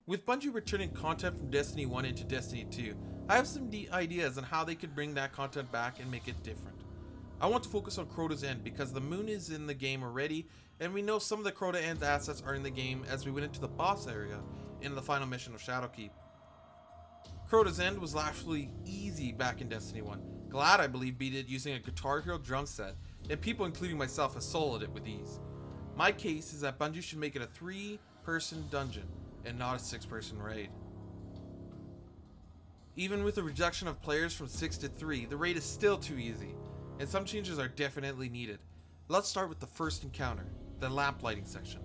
With Bungie returning content from Destiny 1 into Destiny 2, I have some ideas on how they could bring that content back and make it different. I want to focus on Crota's End because the moon is in the game already, and we know some of the Crota End assets are in the game as we went into the boss area in the final mission of Shadowkeep. Crota's End was actually easy back in Destiny 1. Glad I believe beat it using a Guitar Hero drum set, and people including myself have soloed it with ease. My case is that Bungie should make it a 3-person dungeon and not a 6-person raid. Even with the reduction of players from 6 to 3, the raid is still too easy, and some changes are definitely needed. Let's start with the first encounter, the lamp lighting section.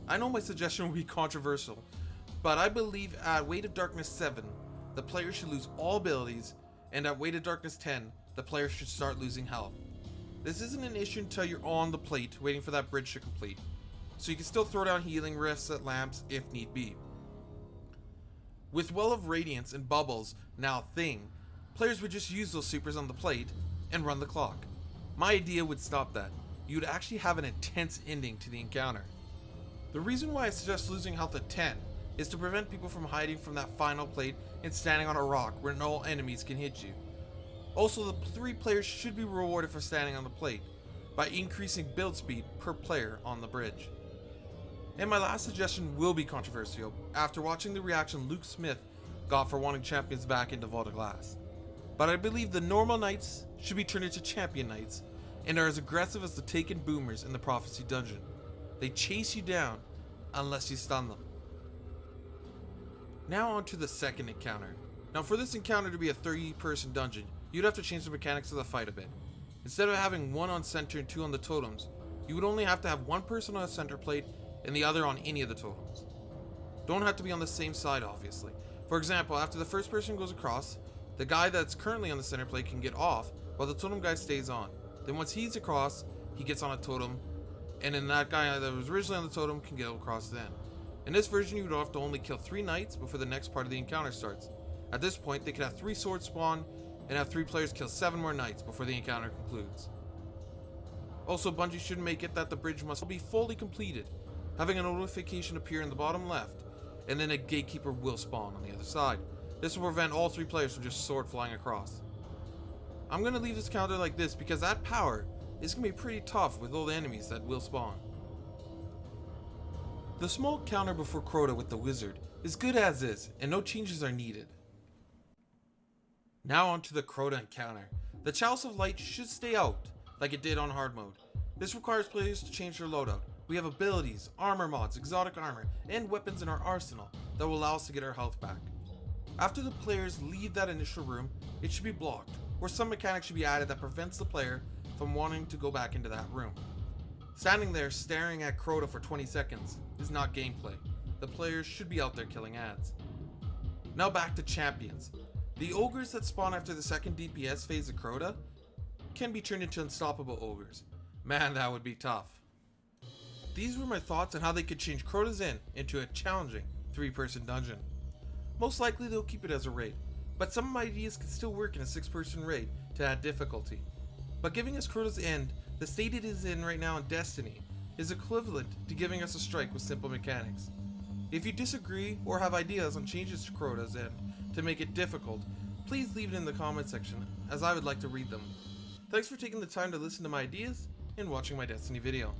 I know my suggestion will be controversial, but I believe at Weight of Darkness 7, the player should lose all abilities, and at Weight of Darkness 10, the player should start losing health. This isn't an issue until you're on the plate waiting for that bridge to complete, so you can still throw down healing rifts at lamps if need be. With Well of Radiance and Bubbles now a thing, players would just use those supers on the plate and run the clock. My idea would stop that. You would actually have an intense ending to the encounter. The reason why I suggest losing health at 10 is to prevent people from hiding from that final plate and standing on a rock where no enemies can hit you. Also, the 3 players should be rewarded for standing on the plate by increasing build speed per player on the bridge. And my last suggestion will be controversial after watching the reaction Luke Smith got for wanting champions back into Vault of Glass. But I believe the normal knights should be turned into champion knights and are as aggressive as the Taken Boomers in the Prophecy Dungeon. They chase you down unless you stun them. Now on to the second encounter. Now for this encounter to be a 30-person dungeon, you'd have to change the mechanics of the fight a bit. Instead of having 1 on center and 2 on the totems, you would only have to have 1 person on a center plate and the other on any of the totems. Don't have to be on the same side, obviously. For example, after the first person goes across, the guy that's currently on the center plate can get off while the totem guy stays on. Then once he's across, he gets on a totem, and then that guy that was originally on the totem can get across then. In this version, you would have to only kill 3 knights before the next part of the encounter starts. At this point, they could have 3 swords spawn and have 3 players kill 7 more knights before the encounter concludes. Also, Bungie should make it that the bridge must be fully completed, having a notification appear in the bottom left, and then a gatekeeper will spawn on the other side. This will prevent all 3 players from just sword flying across. I'm going to leave this counter like this because that power is going to be pretty tough with all the enemies that will spawn. The small counter before Crota with the wizard is good as is, and no changes are needed. Now onto the Crota encounter. The Chalice of Light should stay out, like it did on hard mode. This requires players to change their loadout. We have abilities, armor mods, exotic armor, and weapons in our arsenal that will allow us to get our health back. After the players leave that initial room, it should be blocked, or some mechanic should be added that prevents the player from wanting to go back into that room. Standing there staring at Crota for 20 seconds is not gameplay. The players should be out there killing ads. Now back to champions. The ogres that spawn after the second DPS phase of Crota can be turned into unstoppable ogres. Man, that would be tough. These were my thoughts on how they could change Crota's End into a challenging 3-person dungeon. Most likely they'll keep it as a raid, but some of my ideas could still work in a 6-person raid to add difficulty. But giving us Crota's End, the state it is in right now in Destiny, is equivalent to giving us a strike with simple mechanics. If you disagree or have ideas on changes to Crota's End to make it difficult, please leave it in the comment section, as I would like to read them. Thanks for taking the time to listen to my ideas and watching my Destiny video.